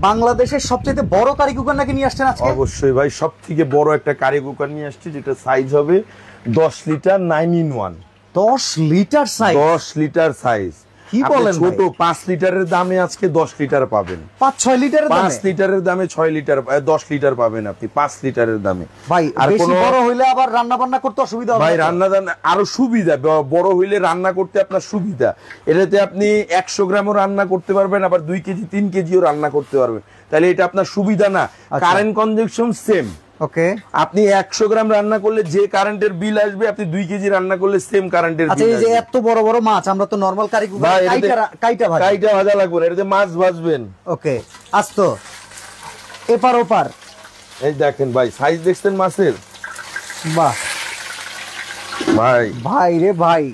বাংলাদেশের সবচেয়ে বড় কারি কুকার নাকি নিয়ে আসছেন আজকে? অবশ্যই ভাই, সবথেকে বড় একটা কারি কুকার নিয়ে আসছি, যেটা সাইজ হবে 10 litre 9 in 1। 10 litre size? 10 litre size. কি বলেন? ছোট 5 লিটারের দামে আজকে 10 লিটার পাবেন। 5-6 লিটারের দামে? 5 লিটারের দামে 6 লিটার 10 লিটার পাবেন আপনি 5 লিটারের দামে। ভাই আর বেশি বড় হইলে আবার রান্না বান্না করতে অসুবিধা হবে? ভাই রান্না আরো সুবিধা, বড় হইলে রান্না করতে আপনার সুবিধা। এটাতে আপনি 100 গ্রামও রান্না করতে পারবেন, আবার 2 কেজি 3 কেজিও রান্না করতে পারবেন। তাহলে এটা আপনার সুবিধা না? Current consumption same. ওকে, আপনি 100 গ্রাম রান্না করলে যে কারেন্টের বিল আসবে, আপনি 2 কেজি রান্না করলে সেম কারেন্টের বিল। আচ্ছা, এই যে এত বড় বড় মাছ, আমরা তো নরমাল কারি কুকার কাইটা ভাজা লাগবে না, এটাতে মাছ ভাজবেন। ওকে, আস্তো এপার ওপার। এই দেখেন ভাই, সাইজ দেখছেন মাছের? বাহ ভাই ভাই রে ভাই,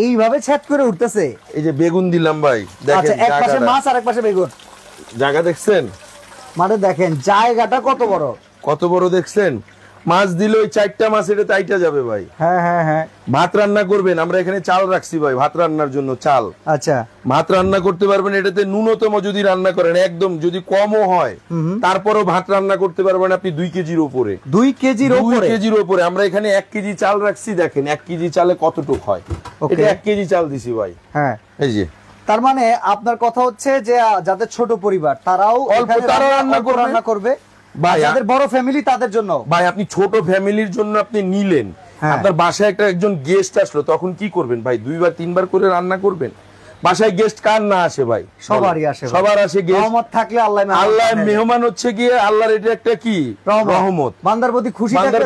এইভাবে ছেদ করে উঠতেছে। এই যে বেগুন দিলাম ভাই, দেখেন। আচ্ছা, এক পাশে মাছ আর এক পাশে বেগুন। জায়গা দেখছেন? মানে দেখেন জায়গাটা কত বড়, কত বড় দেখছেন? মাছ দিলে ওই 4টা মাছ এটা তাইটা যাবে ভাই। হ্যাঁ হ্যাঁ হ্যাঁ। ভাত রান্না করবেন, আমরা এখানে চাল রাখছি ভাই ভাত রান্নার জন্য, চাল। আচ্ছা, ভাত রান্না করতে পারবেন এটাতে। ন্যূনতম যদি রান্না করেন, একদম যদি কমও হয়, তারপরেও ভাত রান্না করতে পারবেন আপনি 2 কেজির উপরে। 2 কেজির উপরে? 2 কেজির উপরে। আমরা এখানে 1 কেজি চাল রাখছি, দেখেন 1 কেজি চালে কতটুক হয়। এটা 1 কেজি চাল দিছি ভাই। হ্যাঁ, এই যে। তার মানে আপনার কথা হচ্ছে যে যাদের ছোট পরিবার তারাও রান্না করবে, ভাই যাদের বড় ফ্যামিলি তাদের জন্য। ভাই আপনি ছোট ফ্যামিলির জন্য আপনি নিলেন, আপনার বাসায় একজন গেস্ট আসলো, তখন কি করবেন ভাই? 2বার 3বার করে রান্না করবেন? বাসায় গেস্ট কার না আসে ভাই? সবারই আসে, সবার আসে। রহমত থাকলে আল্লাহ মেহমান হচ্ছে গিয়ে আল্লাহর এটা একটা কি রহমত। বান্দার প্রতি খুশি থাকলে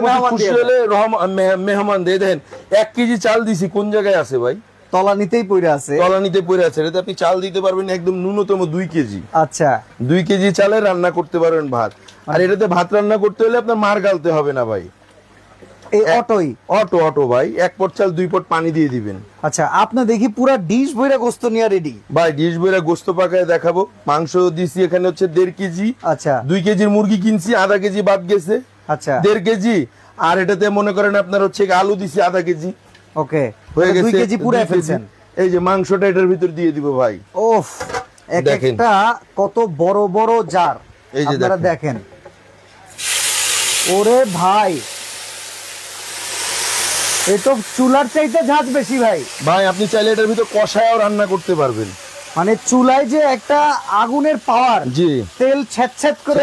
মেহমান দিয়ে দেন। 1 কেজি চাল দিছি, কোন জায়গায় আছে ভাই? তলানিতেই পড়ে আছে। তলানিতে পড়ে আছে। এটাতে আপনি চাল দিতে পারবেন একদম ন্যূনতম 2 কেজি। আচ্ছা, 2 কেজি চালে রান্না করতে পারবেন ভাত। আর এটাতে ভাত রান্না করতে হলে আপনার মার গালতে হবে না ভাই। এই অটো ভাই, 1 পট চাল 2 পট পানি দিয়ে দিবেন। আচ্ছা, আপনি দেখি পুরো ডিশ ভরে গোশত নিয়ে রেডি। ভাই ডিশ ভরে গোশত পাকায় দেখাবো। মাংস দিছি এখানে হচ্ছে 1.5 কেজি। আচ্ছা, 2 কেজির মুরগি কিনছি, আধা কেজি বাদ গেছে। আচ্ছা, 1.5 কেজি। আর এটাতে মনে করেন আপনার হচ্ছে আলু দিছি আধা কেজি। ওকে, হয়ে গেছে 2 কেজি পুরো ফেলছেন। এই যে মাংসটা এটার ভিতর দিয়ে দিব ভাই। ওফ, একটা কত বড় বড় জার। এই যে আপনারা দেখেন, ওরে ভাই, এই তো চুলার চাইতে ঝাঁজ বেশি ভাই। ভাই আপনি চাইলে এটার ভিতর কষায়ও রান্না করতে পারবেন। মানে চুলায় যে একটা আগুনের পাওয়ার, জি, তেল ছেদ করে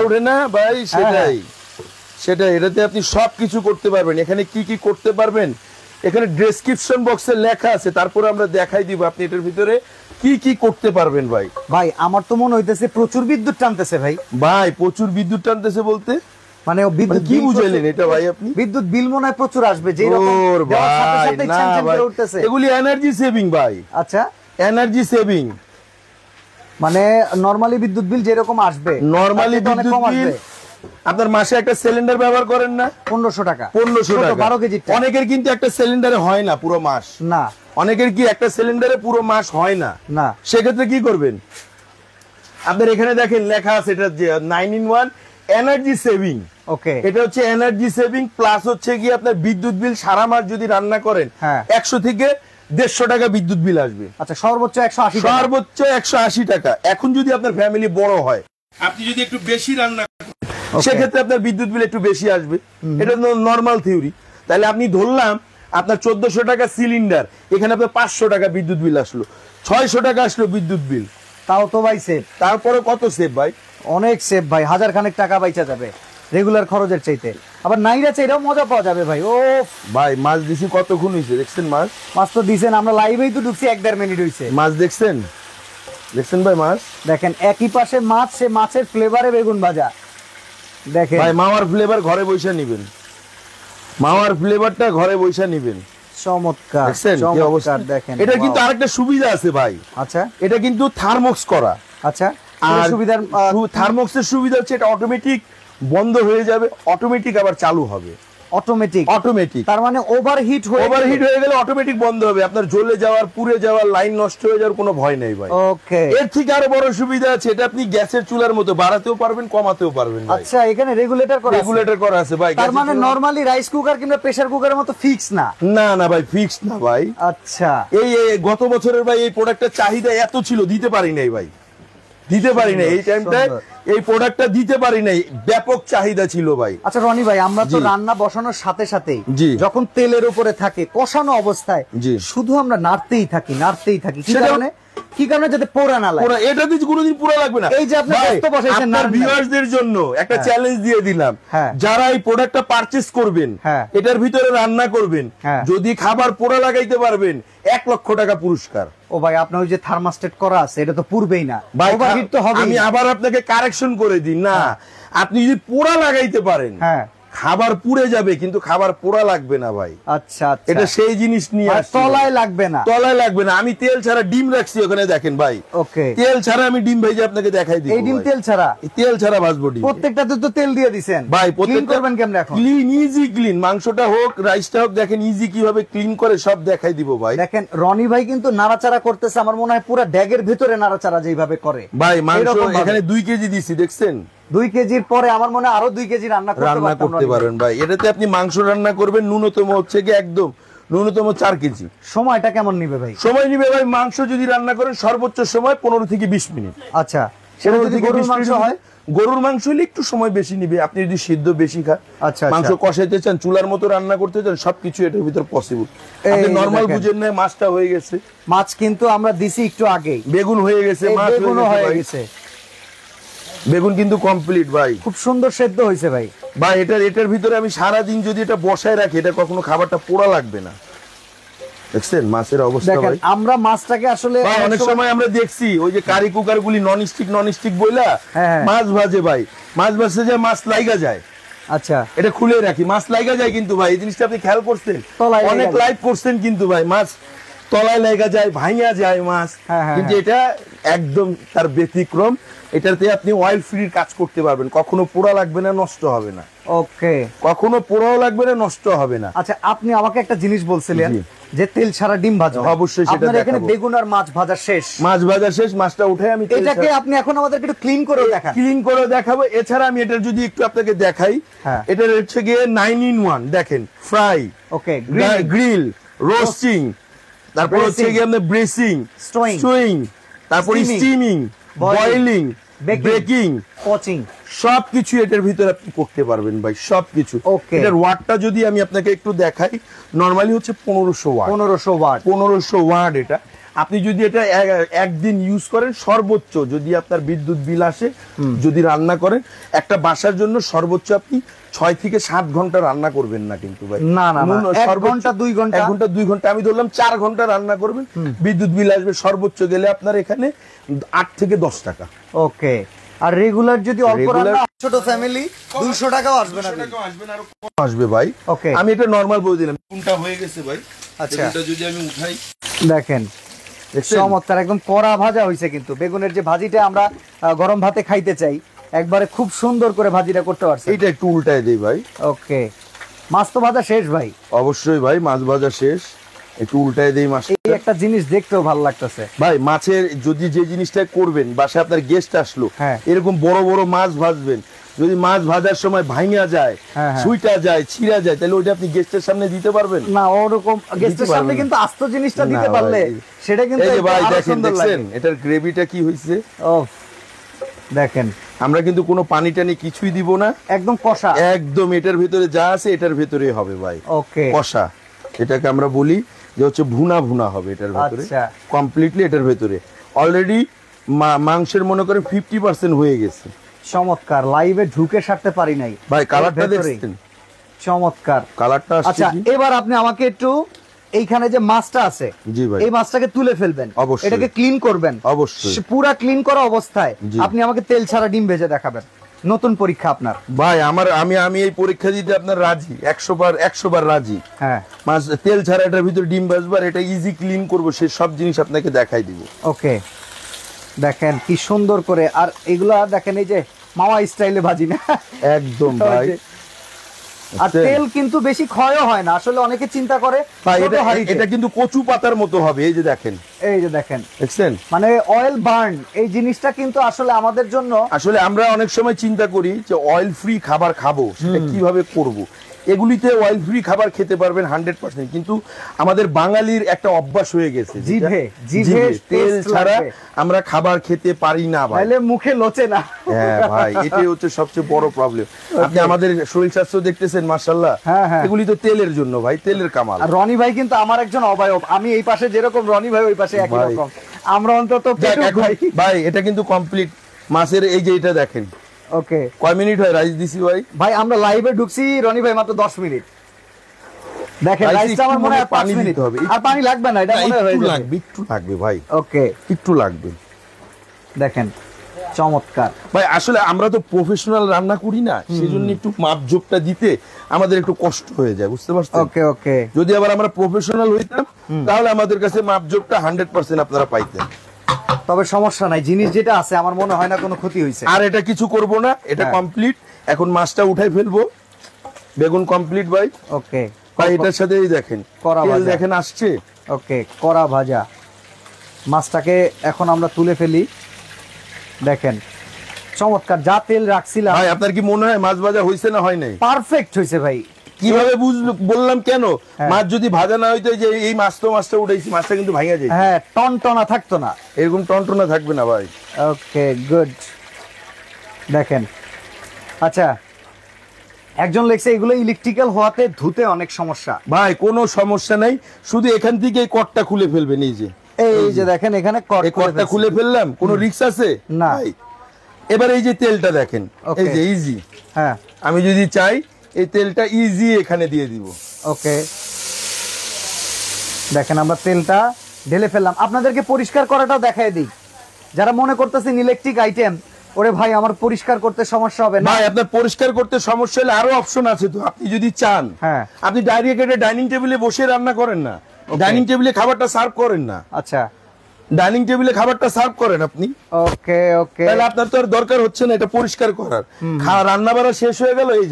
ওঠে না ভাই, সেটাই। এটাতে আপনি সবকিছু করতে পারবেন। এখানে কি কি করতে পারবেন এখানে ডেসক্রিপশন বক্সে লেখা আছে, তারপরে আমরা দেখাই দিব আপনি এটার ভিতরে কি কি করতে পারবেন ভাই। ভাই আমার তো মনে হইতেছে প্রচুর বিদ্যুৎ টানতেছে ভাই। ভাই প্রচুর বিদ্যুৎ টানতেছে বলতে মানে বিদ্যুৎ কি বুঝাইলেন এটা ভাই? আপনি বিদ্যুৎ বিল মনে হয় প্রচুর আসবে, যে এগুলি এনার্জি সেভিং ভাই। আচ্ছা, এনার্জি সেভিং মানে নরমালি বিদ্যুৎ বিল যেরকম আসবে, নরমালি বিদ্যুৎ বিল আপনার মাসে একটা সিলিন্ডার ব্যবহার করেন না, 1500 টাকা। 1500 টাকা 12 কেজি। অনেকের কিন্তু একটা সিলিন্ডারে হয় না পুরো মাস। না, অনেকের কি একটা সিলিন্ডারে পুরো মাস হয় না। না, সেক্ষেত্রে কি করবেন? আপনার এখানে দেখেন লেখা আছে এটা যে 9 in 1 এনার্জি সেভিং। ওকে, এটা হচ্ছে এনার্জি সেভিং প্লাস হচ্ছে কি আপনার বিদ্যুৎ বিল সারা মাস যদি রান্না করেন 100 থেকে 150 টাকা বিদ্যুৎ বিল আসবে। আচ্ছা, সর্বোচ্চ 180 টাকা। সর্বোচ্চ 180 টাকা। এখন যদি আপনার ফ্যামিলি বড় হয়, আপনি যদি একটু বেশি রান্না করেন, সেক্ষেত্রে আপনার বিদ্যুৎ বিল একটু বেশি আসবে। এটা নরমাল থিওরি। তাহলে আপনি ধরলাম আপনার 1400 টাকা সিলিন্ডার, এখানে আপনার 500 টাকা বিদ্যুৎ বিল আসলো, 600 টাকা আসলো বিদ্যুৎ বিল। তাও তো ভাই সেভ। তারপরে কত সেভ ভাই? অনেক সেভ ভাই, 1000 খানেক টাকা বাইচা যাবে রেগুলার খরচের চাইতে। আবার নাইরা চাইরাও মজা পাওয়া যাবে ভাই। ও ভাই মাছ দিছি কতক্ষণ হইছে দেখছেন? মাছ তো দিছেন, আমরা লাইভেই তো ঢুকছি 1-1.5 মিনিট হইছে। মাছ দেখছেন ভাই? মাছ দেখেন, একই পাশে মাছ, সে মাছের ফ্লেভারে বেগুন ভাজা। দেখেন ভাই, মাওয়ার ফ্লেভার ঘরে বসে নিবেন, মাওয়ার ফ্লেভারটা ঘরে বসে নিবেন। চমৎকার, চমৎকার। দেখেন এটা কিন্তু আরেকটা সুবিধা আছে ভাই। আচ্ছা, এটা কিন্তু থার্মোক্স করা। আচ্ছা, আর সুবিধার থার্মোক্সের সুবিধা হচ্ছে এটা অটোমেটিক বন্ধ হয়ে যাবে, অটোমেটিক আবার চালু হবে। অটোমেটিক তার মানে ওভারহিট হয়ে গেলে অটোমেটিক বন্ধ হবে। আপনার জ্বলে যাওয়ার, পুড়ে যাওয়ার, লাইন নষ্ট হয়ে যাওয়ার কোনো ভয় নেই ভাই। ওকে, এর থেকে আরো বড় সুবিধা আছে, এটা আপনি গ্যাসের চুলার মতো বাড়াতেও পারবেন, কমাতেও পারবেন ভাই। আচ্ছা, এখানে রেগুলেটর করা আছে ভাই। তার মানে নরমালি রাইস কুকার কিংবা প্রেসার কুকারের মতো ফিক্স না? না ভাই, ফিক্স না ভাই। আচ্ছা, এই গত বছরের ভাই এই প্রোডাক্টের চাহিদা এত ছিল, দিতে পারি নাই ভাই। দিতে পারি না এই টাইমটায়, এই প্রোডাক্টটা দিতে পারি নাই, ব্যাপক চাহিদা ছিল ভাই। আচ্ছা রনি ভাই, আমরা তো রান্না বসানোর সাথে সাথে যখন তেলের উপরে থাকে কষানো অবস্থায় শুধু আমরা নাড়তেই থাকি কি কারণে যাতে পোড়া না লাগে, এটা দিয়ে কোনোদিন পোড়া লাগবে না। এই যে আপনি ব্যস্ত বসাইছেন আপনার ভিউয়ারদের জন্য একটা চ্যালেঞ্জ দিয়ে দিলাম, যারা এই প্রোডাক্টটা পারচেজ করবেন, এটার ভিতরে রান্না করবেন, যদি খাবার পোড়া লাগাইতে পারবেন 1 লক্ষ টাকা পুরস্কার। ও ভাই, আপনার ওই যে থার্মোস্টেট করা আছে, এটা তো পূর্বেই না, ওভারহিট তো হবে। আমি আবার আপনাকে কারেকশন করে দিই না, আপনি যদি পোড়া লাগাইতে পারেন খাবার পুড়ে যাবে কিন্তু খাবার পোড়া লাগবে না ভাই। আচ্ছা, এটা সেই জিনিস নিয়ে আসছি, তলায় লাগবে না। আমি তেল ছাড়া ডিম রাখছি ওখানে, দেখেন ভাই। ওকে, তেল ছাড়া আমি ডিম ভেজে আপনাকে দেখাই দিই। এই ডিম তেল ছাড়া ভাজবো ডিম। প্রত্যেকটাতে তো তেল দিয়ে দিবেন ভাই, ক্লিন করবেন কেমনে এখন? ক্লিন, ইজি ক্লিন, মাংসটা হোক রাইসটা হোক, দেখেন ইজি কিভাবে ক্লিন করে সব দেখাই দিব ভাই। দেখেন রনি ভাই কিন্তু নাড়াচাড়া করতেছে, আমার মনে হয় পুরো ড্যাগের ভিতরে নাড়াচাড়া যেভাবে করে ভাই। মাংস এখানে 2 কেজি দিছি, দেখছেন? 2 কেজির পরে আমার মনে হয় আরো 2 কেজি রান্না করতে পারেন ভাই। এটাতে আপনি মাংস রান্না করবেন ন্যূনতম হচ্ছে কি একদম ন্যূনতম 4 কেজি। সময়টা কেমন নিবে ভাই? সময় নিবে ভাই, মাংস যদি রান্না করেন সর্বোচ্চ সময় 15 থেকে 20 মিনিট। আচ্ছা, সেটা যদি গরুর মাংস হয়? গরুর মাংস হলে একটু সময় বেশি নিবে। আপনি যদি সিদ্ধ বেশি খান, মাংস কষাইতে চান, চুলার মতো রান্না করতে চান, সবকিছু এটার ভিতর পসিবল। আপনি নরমাল বুঝেন না, মাছটা হয়ে গেছে। মাছ কিন্তু আমরা দিছি একটু আগে, বেগুন হয়ে গেছে, মাছ হয়ে গেছে, বেগুন কিন্তু কমপ্লিট ভাই, খুব সুন্দর সেদ্ধ হয়েছে ভাই। ভাই এটার ভিতরে আমি সারা দিন যদি এটা বসায় রাখি, এটা কখনো খাবারটা পোড়া লাগবে না। দেখছেন মাছের অবস্থা ভাই। আমরা মাছটাকে আসলে অনেক সময় আমরা দেখছি ওই যে কারি কুকার গুলি নন স্টিক বইলা মাছ ভাজে ভাই, মাছ ভাজতে যায় মাছ লাইগা যায়। আচ্ছা, এটা খুলে রাখি, মাছ লাইগা যায় কিন্তু ভাই, এই জিনিসটা আপনি খেয়াল করছেন? অনেক লাইভ করছেন কিন্তু ভাই, মাছ তলায় লেগা যায়, ভাঙা যায় মাছ। কিন্তু এটা একদম তার ব্যতিক্রম। এটাতে আপনি অয়েল ফ্রি কাজ করতে পারবেন, কখনো পোড়া লাগবে না, নষ্ট হবে না। ওকে, কখনো পোড়াও লাগবে না, নষ্ট হবে না। আচ্ছা, আপনি আমাকে একটা জিনিস বলছিলেন যে তেল ছাড়া ডিম ভাজা। অবশ্যই সেটা দেখাবো। এখানে বেগুন আর মাছ ভাজা শেষ, মাছটা উঠে আমি এটাকে আপনি এখন আমাদেরকে একটু ক্লিন করে দেখান। ক্লিন করে দেখাবো। এছাড়া আমি এটা যদি একটু আপনাকে দেখাই, এটা হচ্ছে গিয়ে 9 in 1। দেখেন, ফ্রাই, ওকে, গ্রিল, রোস্টিং, তারপর হচ্ছে গিয়ে আপনার ব্রেসিং, স্টুইং, তারপর স্টিমিং, বয়েলিং, বেকিং, পচিং, সবকিছু এটার ভিতরে আপনি করতে পারবেন ভাই, সবকিছু। এটার ওয়াটটা যদি আমি আপনাকে একটু দেখাই, নরমালি হচ্ছে 1500 ওয়াট। এটা আপনি যদি এটা একদিন ইউজ করেন, সর্বোচ্চ যদি আপনার বিদ্যুৎ বিল আসে, যদি রান্না করেন, একটা বাসার জন্য সর্বোচ্চ আপনি 6 থেকে 7 ঘন্টা রান্না করবেন না কিন্তু ভাই। না, 1 ঘন্টা 2 ঘন্টা, 1 ঘন্টা 2 ঘন্টা, আমি ধরলাম 4 ঘন্টা রান্না করবেন, বিদ্যুৎ বিল আসবে সর্বোচ্চ গেলে আপনার এখানে 8 থেকে 10 টাকা। ওকে, আর রেগুলার যদি অল্প রান্না, ছোট ফ্যামিলি, 200 টাকাও আসবে না, আসবে ভাই। ওকে, আমি এটা নরমাল বলে দিলাম। কোনটা হয়ে গেছে ভাই? আচ্ছা, এটা যদি আমি উঠাই, দেখেন চমৎকার, একদম কড়া ভাজা হয়েছে। কিন্তু বেগুনের যে ভাজিটা আমরা গরম ভাতে খাইতে চাই, একবারে খুব সুন্দর করে ভাজিটা করতে পারছে। এটা একটু উল্টায় দেই ভাই। ওকে, মাছ তো ভাজা শেষ ভাই? অবশ্যই ভাই, মাছ ভাজা শেষ, একটু উল্টায় দেই মাছ। এই একটা জিনিস দেখতেও ভালো লাগতেছে ভাই, মাছের যদি যে জিনিসটা করবেন, বাসায় আপনার গেস্ট আসলো, এরকম বড় বড় মাছ ভাজবেন, যদি মাছ ভাজার সময় ভাঙা যায়, সুইটা যায়, ছিঁড়া যায়, তাহলে ওইটা আপনি গেস্টের সামনে দিতে পারবেন না। ওরকম গেস্টের সামনে কিন্তু আস্ত জিনিসটা দিতে পারলে সেটা কিন্তু আরো সুন্দর লাগে। এটার গ্রেভিটা কি হইছে দেখেন, আমরা কিন্তু কোনো পানি টানি কিছুই দিব না, একদম কষা, একদম এটার ভিতরে যা আছে এটার ভিতরে হবে ভাই। ওকে, কষা, এটাকে আমরা বলি যে হচ্ছে ভুনা হবে এটার ভিতরে, কমপ্লিটলি এটার ভিতরে অলরেডি মাংসের মনে করে 50% হয়ে গেছে। চমৎকার, লাইভে ঢুকে সারতে পারি নাই ভাই, কালারটা দেখছেন? চমৎকার কালারটা। আচ্ছা, এবার আপনি আমাকে একটু এইখানে যে মাছটা আছে, জি ভাই, এই মাছটাকে তুলে ফেলবেন, এটাকে ক্লিন করবেন, অবশ্যই পুরা ক্লিন করা অবস্থায় আপনি আমাকে তেল ছাড়া ডিম ভেজে দেখাবেন। নতুন পরীক্ষা আপনার ভাই। আমি এই পরীক্ষা দিতে আপনার রাজি, 100 বার রাজি। হ্যাঁ, মাছ তেল ছাড়া এটার ভিতরে ডিম ভাজবার, এটা ইজি ক্লিন করব, সে সব জিনিস আপনাকে দেখাই দিব। ওকে, দেখেন কি সুন্দর করে। আর এগুলা দেখেন, এই যে মাওয়া স্টাইলে ভাজি না একদম ভাই। আর তেল কিন্তু বেশি ক্ষয়ও হয় না, আসলে অনেকে চিন্তা করে এটা কিন্তু কচু পাতার মতো হবে। এই যে দেখেন, দেখছেন, মানে অয়েল বার্ন, এই জিনিসটা কিন্তু আসলে আমাদের জন্য, আসলে আমরা অনেক সময় চিন্তা করি যে অয়েল ফ্রি খাবার খাবো, সেটা কিভাবে করব। এগুলিতে অয়েল ফ্রি খাবার খেতে পারবেন 100%। কিন্তু আমাদের বাঙালির একটা অভ্যাস হয়ে গেছে, জিভে তেল ছাড়া আমরা খাবার খেতে পারি না ভাই, তাহলে মুখে লোচে না। হ্যাঁ ভাই, এটাই হচ্ছে সবচেয়ে বড় প্রবলেম। আপনি আমাদের শরীর স্বাস্থ্য দেখতেছেন মাশাআল্লাহ, এগুলি তো তেলের জন্য ভাই, তেলের কামাল। আর রনি ভাই কিন্তু আমার একজন অবয়ব, আমি এই পাশে যেরকম রনি ভাই ওই পাশে একই রকম, আমরা অন্তত ভাই এটা কিন্তু কমপ্লিট মাছের। এই যে এটা দেখেন, ওকে কয় মিনিট হয় রাইস দিছি ভাই? ভাই আমরা লাইভে ঢুকছি রনি ভাই মাত্র 10 মিনিট। দেখেন রাইসটা আমার মনে হয় 5 মিনিট হবে, আর পানি লাগবে না, এটা মনে হয়ে যাবে। একটু লাগবে ভাই, ওকে একটু লাগবে। দেখেন চমৎকার ভাই, আসলে আমরা তো প্রফেশনাল রান্না করি না, সেজন্য একটু মাপজোপটা দিতে আমাদের একটু কষ্ট হয়ে যায়, বুঝতে পারছেন? ওকে ওকে, যদি আবার আমরা প্রফেশনাল হইতাম তাহলে আমাদের কাছে মাপজোপটা 100% আপনারা পাইতেন। তবে সমস্যা নাই, জিনিস যেটা আছে আমার মনে হয় না কোনো ক্ষতি হয়েছে। আর এটা কিছু করব না, এটা কমপ্লিট। এখন মাছটা উঠাই ফেলবো। বেগুন কমপ্লিট ভাই। ওকে ভাই এটার সাথে এই দেখেন কড়া ভাজা, দেখেন আসছে। ওকে কড়া ভাজা মাছটাকে এখন আমরা তুলে ফেলি। দেখেন চমৎকার, যা তেল রাখছিলাম। ভাই আপনার কি মনে হয় মাছ ভাজা হইছে না হয় নাই? পারফেক্ট হইছে ভাই। কিভাবে বললাম কেন? মাছ যদি ভাজা না হইতো, যে এই মাছটা উঠাইছি, মাছটা কিন্তু ভাঙা যায়। হ্যাঁ, টনটনা থাকতো না, এরকম টনটনা থাকবে না ভাই। Okay good. দেখেন আচ্ছা, একজন লেখছে এগুলো ইলেকট্রিক্যাল হওয়াতে ধুতে অনেক সমস্যা। ভাই কোনো সমস্যা নাই, শুধু এখান থেকে এই কটটা খুলে ফেলবেন। এই যে দেখেন এখানে কটটা খুলে ফেললাম, কোনো রিস্ক আছে না। এবার এই যে তেলটা দেখেন, এই যে ইজি। হ্যাঁ, আমি যদি চাই এই তেলটা ইজি এখানে দিয়ে দিব। ওকে দেখেন আমরা তেলটা ঢেলে ফেললাম। আপনাদেরকে পরিষ্কার করাটাও দেখায় দিই, যারা মনে করতেছেন ইলেকট্রিক আইটেম, ওরে ভাই আমার পরিষ্কার করতে সমস্যা হবে না। ভাই আপনার পরিষ্কার করতে সমস্যা হলে আরো অপশন আছে তো, আপনি যদি চান। হ্যাঁ, আপনি ডাইরেক্ট এটা ডাইনিং টেবিলে বসে রান্না করেন না, ডাইনিং টেবিলে খাবারটা সার্ভ করেন না। আচ্ছা, ডাইনিং টেবিলে খাবারটা সার্ভ করেন আপনি। ওকে ওকে, তাহলে আপনার তো আর দরকার হচ্ছে না এটা পরিষ্কার করার। রান্না বাড়া শেষ হয়ে গেল, এই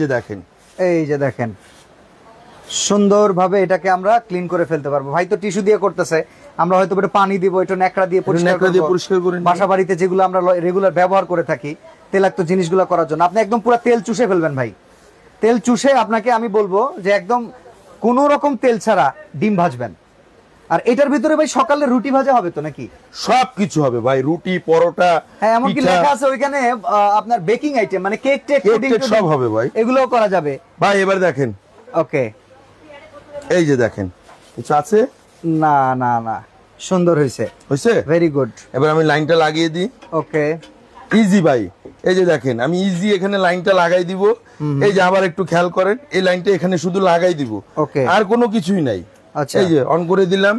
যে দেখেন সুন্দরভাবে এটাকে আমরা ক্লিন করে ফেলতে পারবো। ভাই তো টিস্যু দিয়ে করতেছে, আমরা হয়তো এটা পানি দিব, এটা ন্যাকড়া দিয়ে পরিষ্কার করে বাসা বাড়িতে যেগুলো আমরা রেগুলার ব্যবহার করে থাকি তেলাক্ত জিনিসগুলো করার জন্য। আপনি একদম পুরো তেল চুষে ফেলবেন ভাই। তেল চুষে আপনাকে আমি বলবো যে একদম কোনো রকম তেল ছাড়া ডিম ভাজবেন। আর এটার ভিতরে ভাই সকালে রুটি ভাজা হবে তো নাকি? সবকিছু হবে ভাই, রুটি পরোটা। হ্যাঁ, এমনকি লেখা আছে ওইখানে আপনার বেকিং আইটেম, মানে কেক টেক পুডিং সব হবে ভাই, এগুলোও করা যাবে ভাই। এবার দেখেন, ওকে এই যে দেখেন কিছু আছে না না না, সুন্দর হয়েছে, ভেরি গুড। এবার আমি লাইনটা লাগিয়ে দিই। ওকে ইজি ভাই, এই যে দেখেন আমি ইজি এখানে লাইনটা লাগাই দিব। এই যে আবার একটু খেয়াল করেন, এই লাইনটা এখানে শুধু লাগাই দিব, ওকে, আর কোনো কিছুই নাই। আচ্ছা, এই যে অন করে দিলাম।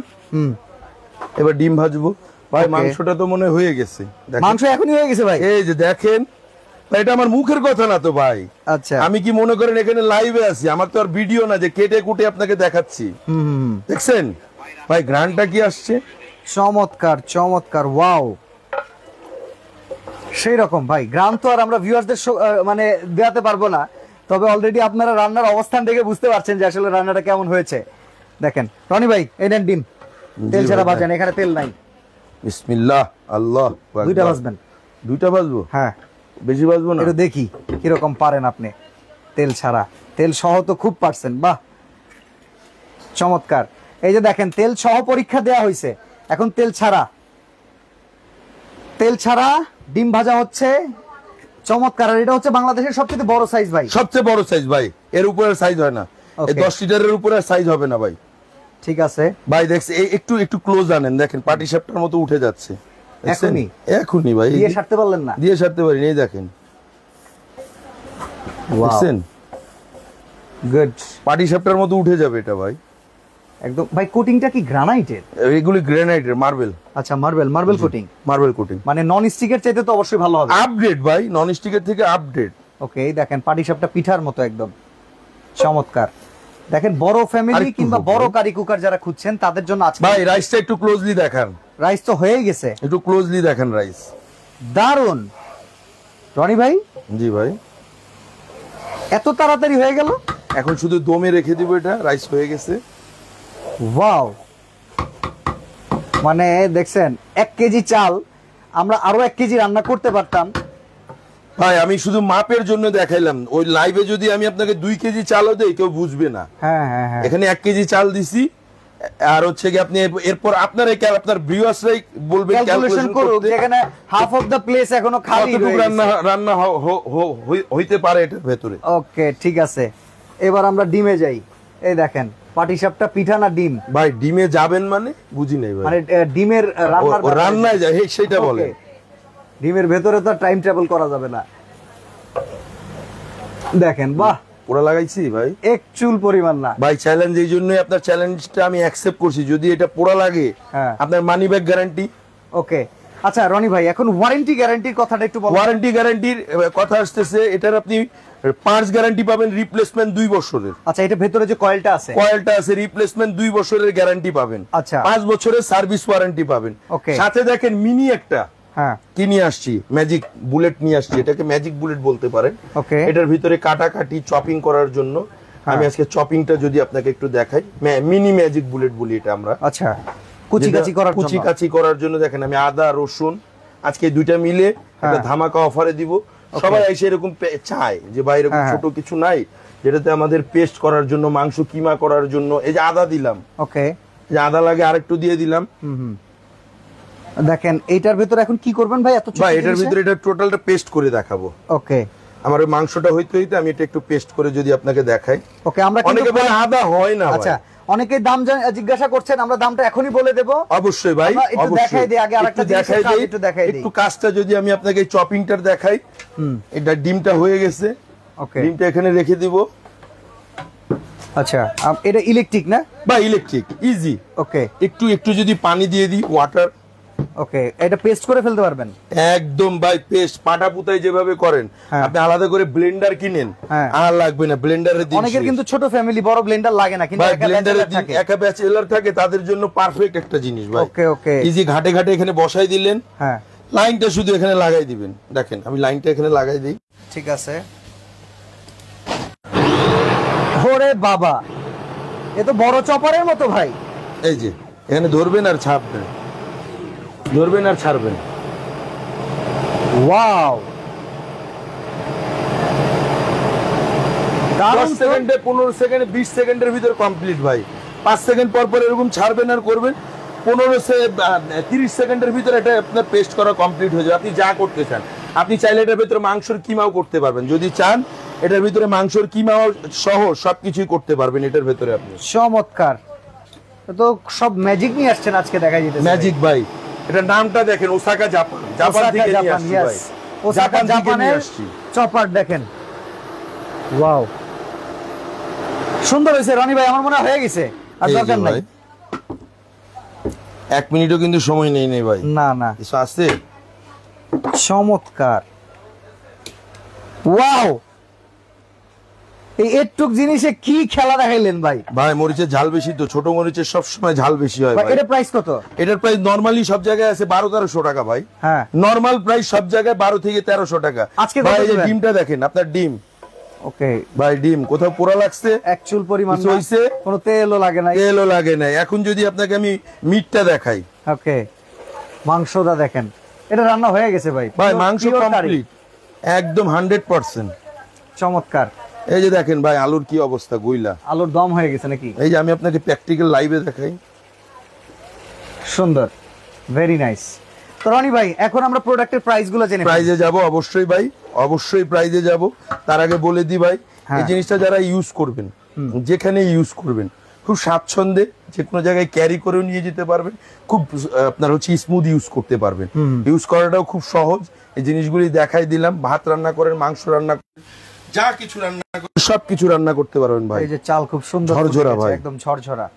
এবার ডিম ভাজবো ভাই। মাংসটা তো মনে হয়ে গেছে, মাংস এখনই হয়ে গেছে ভাই। এই যে দেখেন, এটা আমার মুখের কথা না তো ভাই। আচ্ছা, আমি কি মনে করেন এখানে লাইভে আছি? আমার তো আর ভিডিও না যে কেটে কুটে আপনাকে দেখাচ্ছি। দেখছেন ভাই গ্রানটা কি আসছে? চমৎকার চমৎকার, ওয়াও, সেই রকম ভাই। গ্রান তো আর আমরা ভিউয়ারদের মানে দেখাতে পারবো না, তবে অলরেডি আপনারা রান্নার অবস্থান দেখে বুঝতে পারছেন যে আসলে রান্নাটা কেমন হয়েছে। দেখেন রনি ভাই, এই নেন ডিম, তেল ছাড়া ভাজেন, এখানে তেল নাই। বিসমিল্লাহ, আল্লাহ। দুইটা ভাজবেন? দুইটা ভাজবো, হ্যাঁ। বেশি ভাজবো না, একটু দেখি কিরকম পারেন আপনি তেল ছাড়া। তেল সহ তো খুব পারছেন, বাহ চমৎকার। এই যে দেখেন তেল সহ পরীক্ষা দেয়া হয়েছে, এখন তেল ছাড়া ডিম ভাজা হচ্ছে। চমৎকার। আর এটা হচ্ছে বাংলাদেশের সবচেয়ে বড় সাইজ ভাই, সবচেয়ে বড় সাইজ ভাই। এর উপরে সাইজ হয় না, 10 লিটারের উপরে সাইজ হবে না ভাই। ঠিক আছে ভাই, দেখছি একটু ক্লোজ আনেন, দেখেন পাটি সাপটার মতো উঠে যাচ্ছে। এখনই ভাই দিয়ে সারতে পারলেন না? দিয়ে সারতে পারি, এই দেখেন, দেখছেন, গুড, পাটি সাপটার মতো উঠে যাবে এটা ভাই একদম। ভাই কোটিংটা কি গ্রানাইটের? এগুলি গ্রানাইটের, মার্বেল। আচ্ছা, মার্বেল কোটিং, মানে নন স্টিকের চাইতে তো অবশ্যই ভালো হবে। আপডেট ভাই, নন স্টিকের থেকে আপডেট। ওকে, দেখেন পাটিসাপটা পিঠার মতো একদম চমৎকার। দেখেন বড় ফ্যামিলি কিংবা বড় কারি কুকার যারা খুঁজছেন তাদের জন্য আজকে ভাই রাইসটা একটু ক্লোজলি দেখান। রাইস তো হয়ে গেছে, একটু ক্লোজলি দেখেন রাইস। দারুন রনি ভাই। জি ভাই, এত তাড়াতাড়ি হয়ে গেল? এখন শুধু দমে রেখে দিব, এটা রাইস হয়ে গেছে। ওয়াও, মানে দেখছেন 1 কেজি চাল আমরা আরো 1 কেজি রান্না করতে পারতাম। ভাই আমি শুধু মাপের জন্য দেখাইলাম, ওই লাইভে যদি আমি আপনাকে 2 কেজি চালও দেই কেউ বুঝবে না। হ্যাঁ হ্যাঁ হ্যাঁ, এখানে 1 কেজি চাল দিছি, আর হচ্ছে কি আপনি এরপর আপনার ভিউয়ার্সরাই বলবেন ক্যালকুলেশন করুক যেখানে হাফ অফ দা প্লেস এখনো খালি কতটুকু রয়েছে। রান্না হইতে পারে এটার ভেতরে। ওকে ঠিক আছে, এবার আমরা ডিমে যাই। এই দেখেন পাটিসাপটা পিঠা না ডিম? ভাই ডিমে যাবেন মানে বুঝি নাই ভাই। মানে ডিমের রান্নায় যায় সেটা বলে। ডিমের ভেতরে তো টাইম ট্রাভেল করা যাবে না। দেখেন বাহ, পোড়া লাগাইছি ভাই, এক চুল পরিমাণ না ভাই। চ্যালেঞ্জ এই জন্যই আপনার চ্যালেঞ্জটা আমি অ্যাকসেপ্ট করছি, যদি এটা পোড়া লাগে আপনার মানি ব্যাক গ্যারান্টি। ওকে আচ্ছা রনি ভাই, এখন ওয়ারেন্টি গ্যারান্টির কথাটা একটু বলুন। ওয়ারেন্টি গ্যারান্টির কথা আসতেছে, এটার আপনি পার্টস গ্যারান্টি পাবেন, রিপ্লেসমেন্ট 2 বছরের। আচ্ছা, এটা ভেতরে যে কয়েলটা আছে রিপ্লেসমেন্ট 2 বছরের গ্যারান্টি পাবেন। আচ্ছা, 5 বছরের সার্ভিস ওয়ারেন্টি পাবেন। ওকে, সাথে দেখেন মিনি একটা কি নিয়ে আসছি, ম্যাজিক বুলেট নিয়ে আসছি, এটাকে ম্যাজিক বুলেট বলতে পারেন। ওকে, এটার ভিতরে কাটাকাটি চপিং করার জন্য আমি আজকে চপিংটা যদি আপনাকে একটু দেখাই, মিনি ম্যাজিক বুলেট বলি এটা আমরা। আচ্ছা, কুচি করার জন্য দেখেন আমি আদা রসুন আজকে 2টা মিলে একটা ধামাকা অফারে দিব। সবাই এসে এরকম চায় যে ভাই এরকম ছোট কিছু নাই যেটাতে আমাদের পেস্ট করার জন্য, মাংস কিমা করার জন্য। এই যে আদা দিলাম, ওকে, যে আদা লাগে আরেকটু দিয়ে দিলাম। দেখেন এইটার ভিতরে এখন কি করবেন ভাই? এত ছোট, ভাই এটার ভিতরে এটা টোটালটা পেস্ট করে দেখাবো। ওকে, আমার ওই মাংসটা হইতে হইতে আমি এটা একটু পেস্ট করে যদি আপনাকে দেখাই। ওকে, আমরা অনেকে বলে আদা হয় না। আচ্ছা, অনেকে দাম জিজ্ঞাসা করছেন, আমরা দামটা এখনই বলে দেব। অবশ্যই ভাই, একটু দেখাই দিই আগে, আরেকটা দেখাই দিই, একটু কাজটা যদি আমি আপনাকে চপিংটার দেখাই। এটা ডিমটা হয়ে গেছে। ওকে, ডিমটা এখানে রেখে দিব। আচ্ছা, এটা ইলেকট্রিক না? বা ইলেকট্রিক, ইজি। ওকে, একটু যদি পানি দিয়ে দিই, ওয়াটার। ওকে, এটা পেস্ট করে ফেলতে পারবেন একদম ভাই। পেস্ট পাটা পুতাই যেভাবে করেন, আপনি আলাদা করে ব্লেন্ডার কিনেন, আর লাগবে না। ব্লেন্ডারে দিন। অনেকের কিন্তু ছোট ফ্যামিলি, বড় ব্লেন্ডার লাগে না, কিন্তু একা ব্যাচেলর থাকে তাদের জন্য পারফেক্ট একটা জিনিস ভাই। ওকে, ওকে, ইজি। ঘাটে ঘাটে এখানে বসাই দিলেন, লাইনটা শুধু এখানে লাগাই দিবেন। দেখেন আমি লাইনটা এখানে লাগাই দিই। ঠিক আছে। ওরে বাবা, এ তো বড় চপারের মতো ভাই। এই যে এখানে ধরবেন আর ছাড়বেন, ধরবেন আর ছাড়বেন। ওয়াও, 10 সেকেন্ডে, 15 সেকেন্ডে, 20 সেকেন্ডের ভিতর কমপ্লিট ভাই। 5 সেকেন্ড পর পর এরকম ছাড়বেন আর করবেন। 30 সেকেন্ডের ভিতরে এটা আপনার পেস্ট করা কমপ্লিট হয়ে যাবে। আপনি যা করতে চান, আপনি চাইলে এটার ভিতরে মাংসের কিমাও করতে পারবেন। যদি চান এটার ভিতরে মাংসের কিমাও সহ সবকিছুই করতে পারবেন এটার ভিতরে আপনি। চমৎকার, তো সব ম্যাজিক নিয়ে আসছেন আজকে, দেখা যেতেছে ম্যাজিক ভাই। এটার নামটা দেখেন, ওসাকা জাপান। জাপান থেকে নিয়ে আসছি ভাই। ওসাকা জাপানের চপার দেখেন। ওয়াও, সুন্দর হয়েছে রনি ভাই, আমার মনে হয়ে গেছে, আর দরকার নাই। 1 মিনিটও কিন্তু সময় নেই ভাই। না না, কিছু আছে। চমৎকার। ওয়াও, এই একটুক জিনিসে কি খেলা দেখাইলেন ভাই। ভাই মরিচের ঝাল বেশি তো, ছোট মরিচের সবসময় ঝাল বেশি হয় ভাই। এটার প্রাইস কত? এটার প্রাইস নরমালি সব জায়গায় আছে 12-1300 টাকা ভাই। হ্যাঁ, নরমাল প্রাইস সব জায়গায় 12 থেকে 1300 টাকা। আজকে ভাই এই যে ডিমটা দেখেন, আপনার ডিম। ওকে ভাই ডিম কোথাও পোড়া লাগছে? এক চুল পরিমাণ না, হইছে, কোনো তেলও লাগে না। তেলও লাগে না। এখন যদি আপনাকে আমি মিটটা দেখাই। ওকে, মাংসটা দেখেন, এটা রান্না হয়ে গেছে ভাই। ভাই মাংস কমপ্লিট একদম 100%। চমৎকার। এই যে দেখেন ভাই আলুর কি অবস্থা, গইলা। আলুর দম হয়ে গেছে নাকি? এই যে আমি আপনাকে প্র্যাকটিক্যাল লাইভে দেখাই। সুন্দর, ভেরি নাইস। তো রনি ভাই, এখন আমরা প্রোডাক্টের প্রাইসগুলো জেনে প্রাইজে যাব। অবশ্যই ভাই, অবশ্যই প্রাইজে যাব। তার আগে বলে দিই ভাই, এই জিনিসটা যারা ইউজ করবেন, যেখানে ইউজ করবেন, খুব স্বাচ্ছন্দ্যে যে কোনো জায়গায় ক্যারি করেও নিয়ে যেতে পারবেন। খুব আপনার হচ্ছে স্মুথ ইউজ করতে পারবেন। ইউজ করাটাও খুব সহজ। এই জিনিসগুলি দেখাই দিলাম। ভাত রান্না করেন, মাংস রান্না করেন, যা কিছু রান্না করেন, সবকিছু রান্না করতে পারবেন ভাই। এই যে চাল খুব সুন্দর ঝরঝরা ভাই, একদম ঝরঝরা,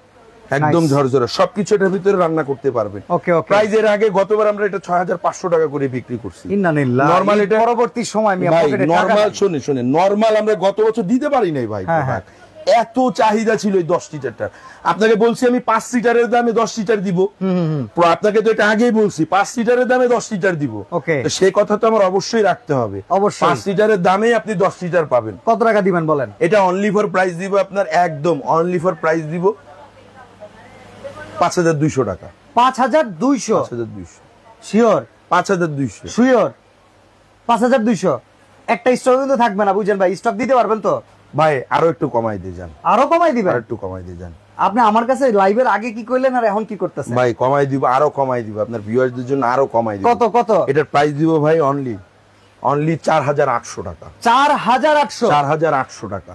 একদম ঝরঝরা। সবকিছু এটার ভিতরে রান্না করতে পারবেন। ওকে ওকে। প্রাইজের আগে গতবার আমরা এটা 6500 টাকা করে বিক্রি করছি। ইন্নালিল্লাহ। নরমাল এটা পরবর্তী সময় আমি আপনাকে নরমাল শুনে নরমাল আমরা গত বছর দিতে পারি নাই ভাই। এত চাহিদা ছিল এই 10 লিটারটার। আপনাকে বলছি আমি 5 লিটারের দামে 10 লিটার দিব। আপনাকে তো এটা আগেই বলছি 5 লিটারের দামে 10 লিটার দিব। সেই কথা তো আমার অবশ্যই রাখতে হবে। 5 লিটারের দামে আপনি 10 লিটার পাবেন। কত টাকা দিবেন বলেন? এটা অনলি ফর প্রাইস দিব আপনার, একদম অনলি ফর প্রাইস দিব 5200 টাকা। 5200? 5200 শিওর? 5200 শিওর? 5200? একটা স্টক কিন্তু থাকবে না, বুঝছেন ভাই? স্টক দিতে পারবেন তো ভাই? আরো একটু কমাই দিয়ে যান, আরো কমাই দিবেন? আর একটু কমাই দিয়ে যান। আপনি আমার কাছে লাইভের আগে কি কইলেন আর এখন কি করতেছেন? ভাই কমাই দিব, আরো কমাই দিব আপনার ভিউয়ারদের জন্য, আরো কমাই দিব। কত কত? এটার প্রাইস দিব ভাই অনলি 4800 টাকা। 4800? 4800 টাকা।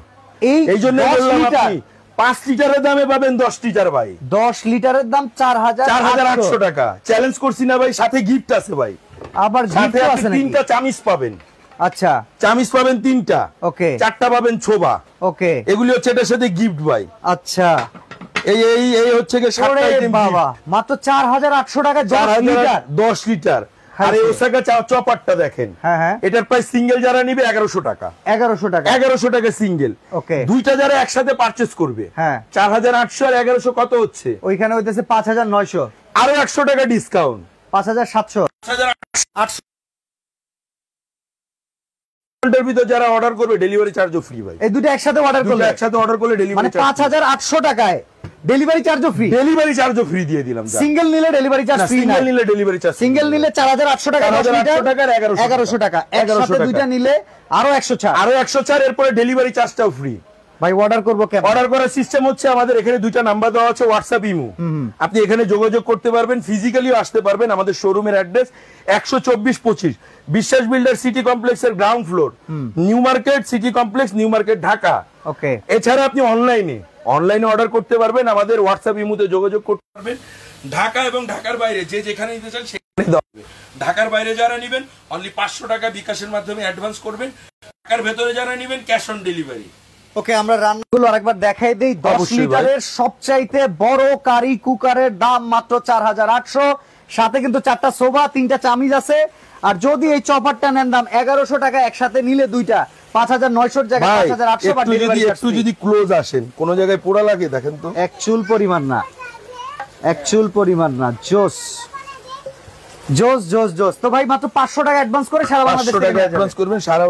এই জন্য 10 বললাম লিটার, আপনি 5 লিটারের দামে পাবেন 10 লিটার ভাই। 10 লিটারের দাম 4800 টাকা। চ্যালেঞ্জ করছি না ভাই? সাথে গিফট আছে ভাই, আবার সাথে জিপও আপনি আছে নাকি? 3টা চামিচ পাবেন। আচ্ছা, চামিচ পাবেন 3টা, ওকে 4টা পাবেন ছোবা। ওকে, এগুলি হচ্ছে এটার সাথে গিফট ভাই। আচ্ছা। এই এই এই হচ্ছে কি 7টা আইটেম বাবা, মাত্র 4800 টাকা 10 লিটার। 10 লিটার। আর এই ওসাকা চপারটা দেখেন, হ্যাঁ হ্যাঁ, এটার প্রাইস সিঙ্গেল যারা নিবে 1100 টাকা। 1100 টাকা, 1100 টাকা সিঙ্গেল। ওকে, দুইটা যারা একসাথে পারচেজ করবে, হ্যাঁ, 4800 আর 1100 কত হচ্ছে? ওইখানে হইতেছে 5900, আরো 100 টাকা ডিসকাউন্ট, 5700। 5800 এর ভিতর যারা অর্ডার করবে ডেলিভারি চার্জও ফ্রি ভাই। এই দুটো একসাথে অর্ডার দুটো করলে, একসাথে অর্ডার করলে মানে ডেলিভারি চার্জ 5800 টাকায় ডেলিভারি চার্জও ফ্রি। ডেলিভারি চার্জও ফ্রি দিয়ে দিলাম। সিঙ্গেল নিলে ডেলিভারি চার্জ ফ্রি না, সিঙ্গেল নিলে ডেলিভারি চার্জ, সিঙ্গেল নিলে 4800 টাকা, 4800 টাকা আর 1100 টাকা, একসাথে দুইটা নিলে আরো 100 ছাড়, আরো 100 ছাড়, এরপরে ডেলিভারি চার্জটাও ফ্রি। ভাই অর্ডার করব কেমন? অর্ডার করার সিস্টেম হচ্ছে আমাদের এখানে দুইটা নাম্বার দেওয়া আছে, হোয়াটসঅ্যাপ, ইমো। আপনি এখানে যোগাযোগ করতে পারবেন, ফিজিক্যালিও আসতে পারবেন। আমাদের শোরুমের অ্যাড্রেস 124-25 বিশ্বাস বিল্ডার সিটি কমপ্লেক্সের ground floor, new market city complex, new market, Dhaka. Okay, এছাড়া আপনি অনলাইনে অর্ডার করতে পারবেন, আমাদের হোয়াটসঅ্যাপ ইমোতে যোগাযোগ করতে পারবেন। ঢাকা এবং ঢাকার বাইরে যে যেখানে নিতে চান সেখানে দেওয়া হবে। ঢাকার বাইরে যারা নেবেন অনলি 500 টাকা বিকাশের মাধ্যমে অ্যাডভান্স করবেন। ঢাকার ভেতরে যারা নেবেন ক্যাশ অন ডেলিভারি। ওকে, আমরা রান্নাগুলো আরেকবার দেখাই দেই। 10 অবশ্যই লিটারের সবচাইতে বড় কারি কুকারের দাম মাত্র 4800, সাথে কিন্তু 4টা সোফা, 3টা চামিজ আছে। আর যদি এই চপারটা নেন দাম 1100 টাকা, একসাথে নিলে দুইটা 5900 এর জায়গায় 5800 বা ডেলিভারি চার্জ। একটু যদি ক্লোজ আসেন, কোন জায়গায় পোড়া লাগে দেখেন তো, অ্যাকচুয়াল পরিমাণ না, অ্যাকচুয়াল পরিমাণ না। জোস জোস জোস জোস। তো ভাই মাত্র 500 টাকা অ্যাডভান্স করে সারা বাংলাদেশ 500 টাকা অ্যাডভান্স করবেন সারা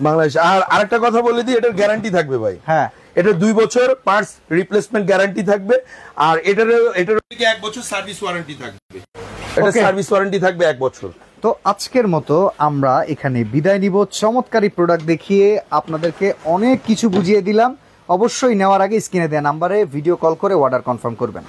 বাংলাদেশ। আর আরেকটা কথা বলে দিই, এটার গ্যারান্টি থাকবে ভাই। হ্যাঁ, এটা 2 বছর পার্টস রিপ্লেসমেন্ট গ্যারান্টি থাকবে। আর এটার 1 বছর সার্ভিস ওয়ারেন্টি থাকবে। এটা সার্ভিস ওয়ারেন্টি থাকবে 1 বছর। তো আজকের মতো আমরা এখানে বিদায় নিব। চমৎকারী প্রোডাক্ট দেখিয়ে আপনাদেরকে অনেক কিছু বুঝিয়ে দিলাম। অবশ্যই নেওয়ার আগে স্ক্রিনে দেওয়া নাম্বারে ভিডিও কল করে অর্ডার কনফার্ম করবেন।